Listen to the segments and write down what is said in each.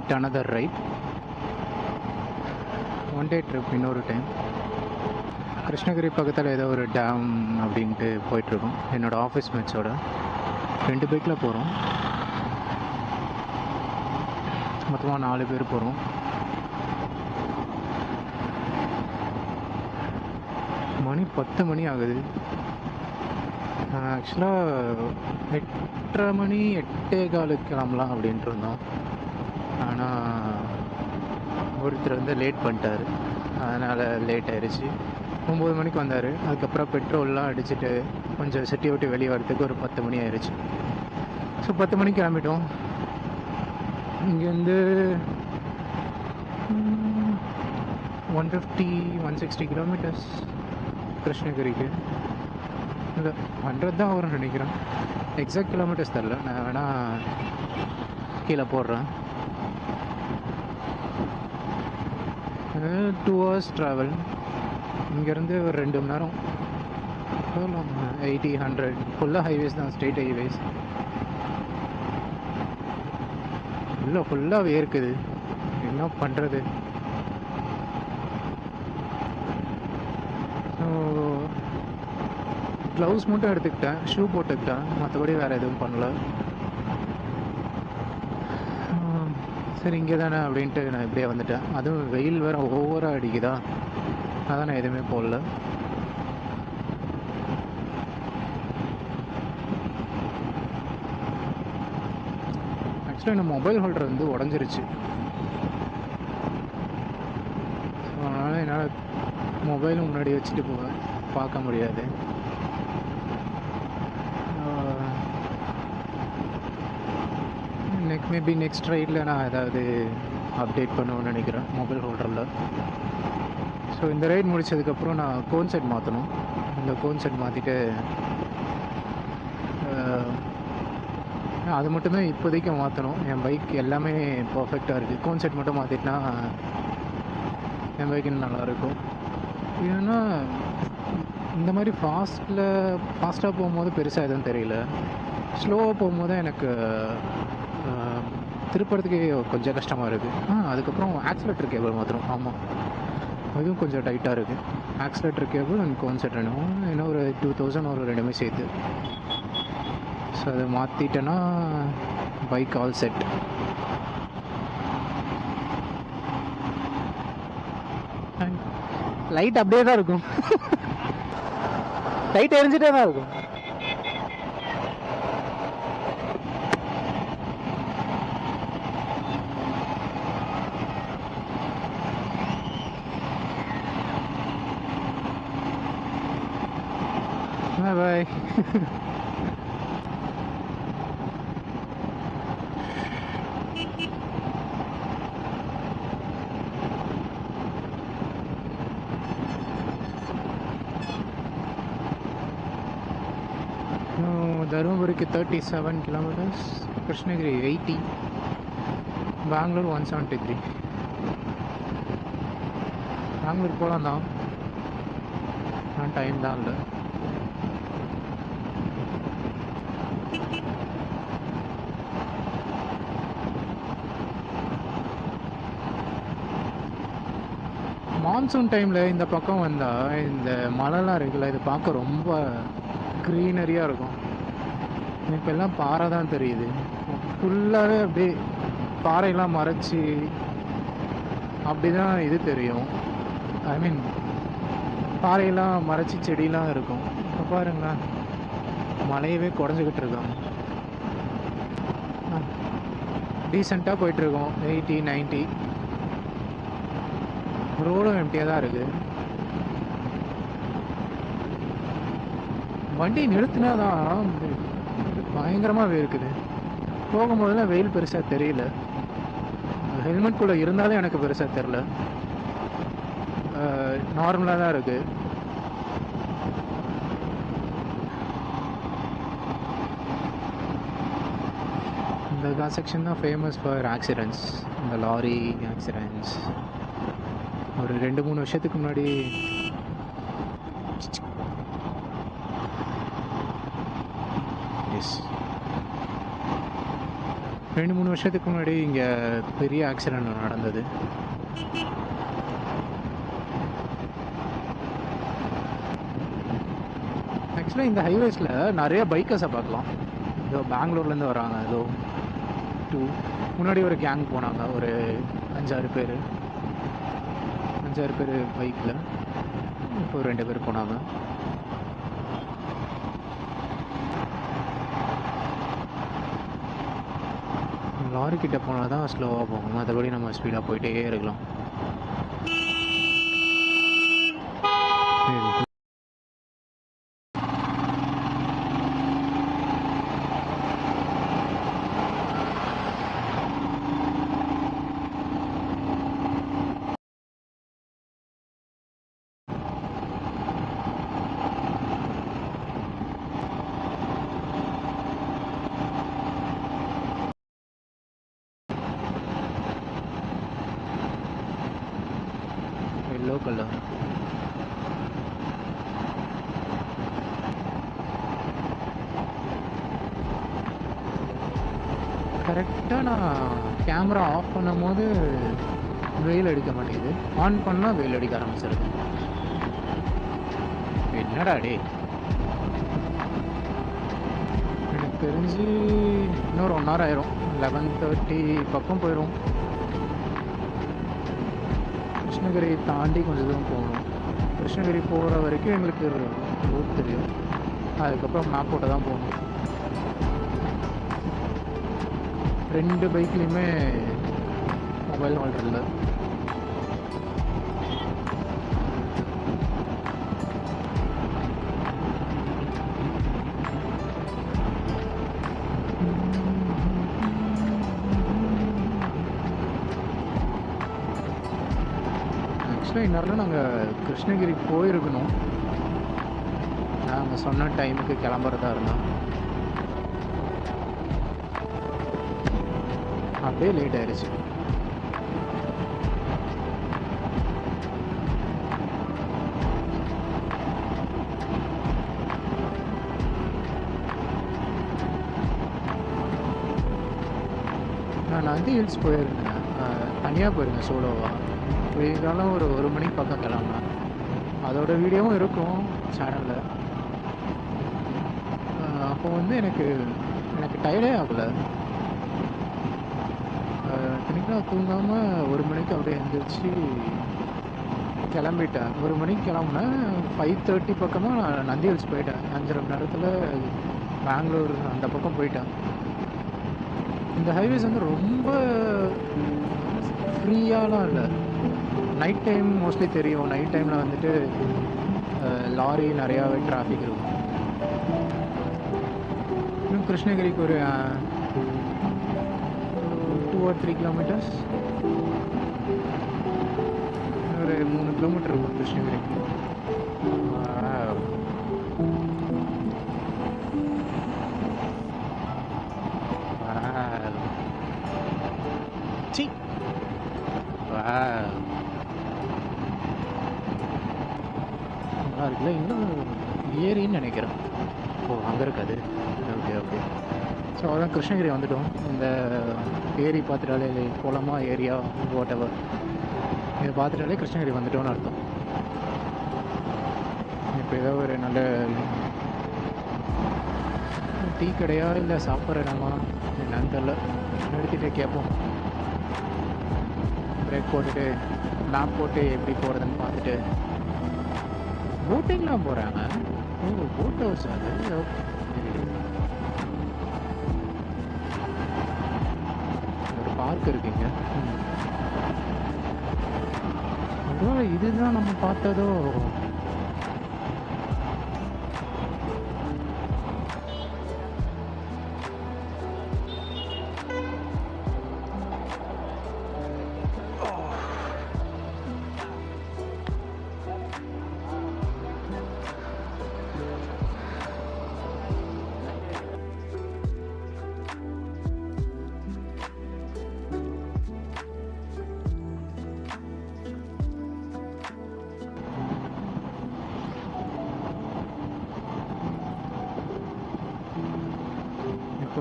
Take another right. One day trip இன்னொரு time. Krishnagiri பக்கத்தில் ஏதோ ஒரு டேம் அப்படின்ட்டு போயிட்டுருக்கோம் என்னோடய ஆஃபீஸ் மேட்சோட. 2 பைக்கில் போகிறோம். மொத்தமாக 4 பேர் போகிறோம். மணி 10 மணி ஆகுது. ஆக்சுவலாக 8:30 மணி 8:15 கிளம்பலாம் அப்படின்ட்டு இருந்தோம். ஆனால் ஒருத்தர் வந்து லேட் பண்ணிட்டார், அதனால் லேட் ஆயிடுச்சு. 9 மணிக்கு வந்தார். அதுக்கப்புறம் பெட்ரோல்லாம் அடிச்சுட்டு கொஞ்சம் சிட்டி விட்டு வெளியே வரதுக்கு ஒரு 10 மணி ஆயிடுச்சு. ஸோ 10 மணிக்கு கிளம்பிட்டோம். இங்கேருந்து 150-160 கிலோமீட்டர்ஸ் கிருஷ்ணகிரிக்கு. இல்லை 100 தான் வரும்னு நினைக்கிறேன். எக்ஸாக்ட் கிலோமீட்டர்ஸ் தெரில, நான் வேணால் கீழே போடுறேன். 2 hours ட்ராவல். இங்கேருந்து ஒரு 2 மணி நேரம். 80-100 ஃபுல்லாக ஹைவேஸ் தான், ஸ்ட்ரெயிட் ஹைவேஸ். இல்லை ஃபுல்லாக வேர்க்குது, என்ன பண்ணுறது. ஸோ க்ளவுஸ் மட்டும் எடுத்துக்கிட்டேன், ஷூ போட்டுக்கிட்டேன், மற்றபடி வேறு எதுவும் பண்ணல. சரி இங்கே தானே அப்படின்ட்டு நான் இப்படியே வந்துட்டேன். அதுவும் வெயில் வேறு ஓவராக அடிக்குதா, அதான் நான் எதுவுமே போடல. ஆக்சுவலாக இந்த மொபைல் ஹோல்டர் வந்து உடஞ்சிருச்சு. ஸோ அதனால் என்னால் மொபைலும் முன்னாடி வச்சுட்டு பார்க்க முடியாது. மேபி நெக்ஸ்ட் ரைடில் நான் ஏதாவது அப்டேட் பண்ணுவேன்னு நினைக்கிறேன் மொபைல் ஹோல்டரில். ஸோ இந்த ரைட் முடித்ததுக்கப்புறம் நான் கோன் செட் மாற்றணும். இந்த கோன் செட் மாற்றிட்டு அது மட்டும்தான் இப்போதைக்கு மாற்றணும். என் பைக் எல்லாமே பர்ஃபெக்டாக இருக்குது. கோன் செட் மட்டும் மாற்றிட்டுனா என் பைக் இன்னும் நல்லாயிருக்கும். ஏன்னா இந்த மாதிரி ஃபாஸ்ட்டாக போகும்போது பெருசாக எதுவும் தெரியல. ஸ்லோவாக போகும்போது எனக்கு திருப்பறதுக்கே கொஞ்சம் கஷ்டமாக இருக்குது. அதுக்கப்புறம் ஆக்சிலேட்டர் கேபிள் மாத்திரம். ஆமாம், அதுவும் கொஞ்சம் டைட்டாக இருக்குது. Accelerator cable and cone set வேணும். இன்னும் ஒரு 2000 ஒரு 2மே சேர்த்து. ஸோ அதை மாற்றிட்டேன்னா பைக் ஆல் செட். லைட் அப்படியே தான் இருக்கும், லைட் எரிஞ்சிட்டே தான் இருக்கும். Bye. தருமபுரிக்கு 37 கிலோமீட்டர்ஸ், கிருஷ்ணகிரி 80, பெங்களூர் 173. பெங்களூர் போகலாம் தான், ஆனால் டைம் தான் இல்லை. மான்சூன் டைமில் இந்த பக்கம் வந்தால் இந்த மலைலாம் இருக்குல்ல, இது பார்க்க ரொம்ப க்ரீனரியாக இருக்கும். இப்போ எல்லாம் பாறை தான் தெரியுது. ஃபுல்லாகவே அப்படியே பாறையெல்லாம் மறைச்சி அப்படி தான் இது தெரியும். ஐ மீன் பாறையெல்லாம் மறைச்சி செடியெலாம் இருக்கும். இப்போ பாருங்களா, மலையவே குறைஞ்சிக்கிட்டு இருக்கோம். டீசெண்டாக போயிட்டுருக்கோம். 80-90. ரோடும் எம்டியாக தான் இருக்குது. வண்டி நிறுத்தினா தான் பயங்கரமாக இருக்குது. போகும்போதெல்லாம் வெயில் பெருசாக தெரியல. ஹெல்மெட் கூட இருந்தாலும் எனக்கு பெருசாக தெரில, நார்மலாக தான் இருக்குது. இந்த செக்ஷன் தான் ஃபேமஸ் ஃபார் ஆக்சிடென்ட்ஸ். இந்த லாரி ஆக்சிடென்ட்ஸ் ஒரு 2-3 வருஷத்துக்கு முன்னாடி 2-3 வருஷத்துக்கு முன்னாடி இங்கே பெரிய ஆக்சிடெண்ட் நடந்தது. ஆக்சுவலாக இந்த ஹைவேஸில் நிறைய பைக்கர்ஸை பார்க்கலாம். ஏதோ பெங்களூர்லேருந்து வராங்க. ஏதோ முன்னாடி ஒரு கேங் போனாங்க, ஒரு 5-6 பேர் பைக்கில். இப்போ 2 பேர் போனாங்க. லாரி கிட்ட போனால் தான் ஸ்லோவாக போகும், மற்றபடி நம்ம ஸ்பீடாக போயிட்டே இருக்கலாம். Yellow colour. கரெக்டாக நான் கேமரா ஆஃப் பண்ணும் போது வெயில் அடிக்க மாட்டேங்குது, ஆன் பண்ணால் வெயில் அடிக்க ஆரம்பிச்சிருது. என்னடா டே. எனக்கு தெரிஞ்சு இன்னொரு 1 hour ஆயிரும். 11:30 பக்கம் போயிடும். கிருஷ்ணகிரி தாண்டி கொஞ்சம் தூரம் போகணும். கிருஷ்ணகிரி போகிற வரைக்கும் எங்களுக்கு ரூட் தெரியும். அதுக்கப்புறம் மேப் போட்டு தான் போகணும். 2 பைக்லேயுமே மொபைல் ஹோல்டர் இல்லை. ஆக்சுவலாக இந்நேரம் நாங்கள் கிருஷ்ணகிரி போயிருக்கணும். நாங்கள் சொன்ன டைமுக்கு கிளம்புறதா இருந்தோம். அப்படியே லேட் ஆயிடுச்சு. நான் நந்தி ஹில்ஸ் போயிருந்தேன், தனியாக போயிருந்தேன் சோலோவாக. இருந்தாலும் ஒரு 1 மணிக்கு பக்கம் கிளம்புனேன். அதோட வீடியோவும் இருக்கும் சேனலில். அப்போ வந்து எனக்கு டயர்டே ஆகலை. இத்தனைக்கும் தூங்காமல் 1 மணிக்கு அப்படியே எழுந்திரிச்சு கிளம்பிட்டேன். 1 மணிக்கு கிளம்புனேன். 5:30 பக்கமாக நான் நந்தி ஹில்ஸ் போயிட்டேன். 5.5 மணி நேரத்தில் பெங்களூர் அந்த பக்கம் போயிட்டேன். இந்த ஹைவேஸ் வந்து ரொம்ப ஃப்ரீயாலாம் இல்லை. நைட் டைம் மோஸ்ட்லி தெரியும். நைட் டைமில் வந்துட்டு லாரி நிறையாவே டிராஃபிக் இருக்கும். இன்னும் கிருஷ்ணகிரிக்கு ஒரு 2 or 3 kilometers, ஒரு 3 கிலோமீட்டர் இருக்கும் கிருஷ்ணகிரிக்கு. நல்லா இருக்குல்ல. இன்னும் ஏரின்னு நினைக்கிறேன். ஓ, அங்கே இருக்காது. Okay okay. ஸோ அதான் கிருஷ்ணகிரி வந்துட்டோம். இந்த ஏரி பார்த்துட்டாலே குளமா ஏரியா வாட்டவர் இதை பார்த்துட்டாலே கிருஷ்ணகிரி வந்துட்டோன்னு அர்த்தம். இப்போ ஏதோ ஒரு நல்ல டீ கடையா இல்லை சாப்பிட்ற இடமா என்னன்னு தெரில. நிறுத்திட்டு கேட்போம். பிரேக் போட்டுட்டு மேப் போட்டு எப்படி போகிறதுன்னு பார்த்துட்டு. போட்டிங்லாம் போகிறாங்க. ஓ, போட் ஹவுஸ் அது. ஒரு பார்க் இருக்குங்க. இதுதான் நம்ம பார்த்ததோ.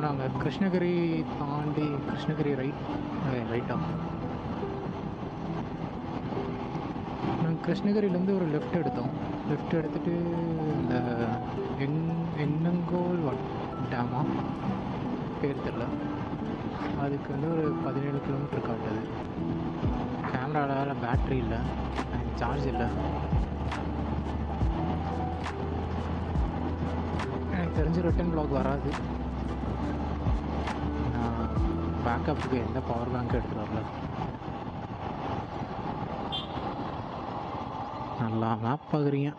நாங்கள் கிருஷ்ணகிரி தாண்டி கிருஷ்ணகிரி ரைட்டா நாங்கள் கிருஷ்ணகிரியிலேருந்து ஒரு லெஃப்ட் எடுத்தோம். லெஃப்ட் எடுத்துகிட்டு இந்த எண்ணங்கோல் டேமா பேர் தெரில, அதுக்கு வந்து ஒரு 17 கிலோமீட்டர் காட்டுது. கேமராவில் பேட்ரி இல்லை, சார்ஜ் இல்லை. எனக்கு தெரிஞ்ச ரிட்டன் வ்ளாக் வராது. நான் பேக்கப்புக்கு எந்த பவர் பேங்க் எடுத்துகிட்டு வரல. நல்லா மேப் பார்க்குறீங்க.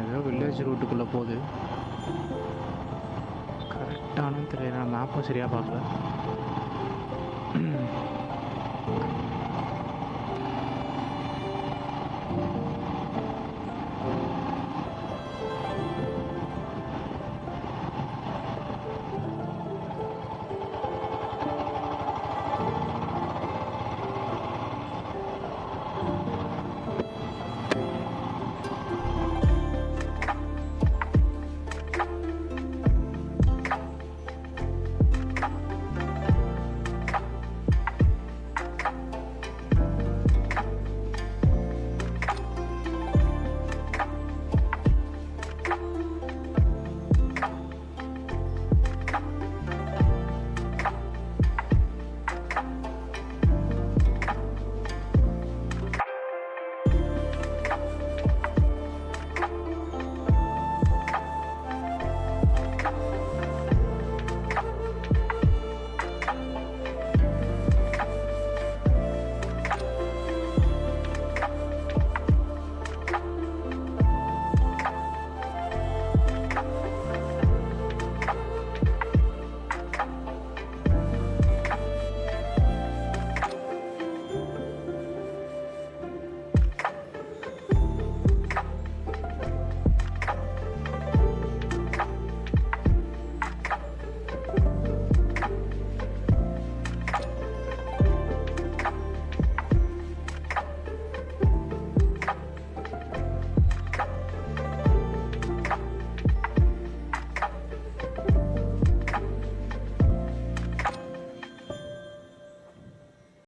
ஏதோ வில்லேஜ் ரூட்டுக்குள்ளே போகுது. கரெக்டானு தெரியல, நான் மேப்பும் சரியாக பார்க்கல.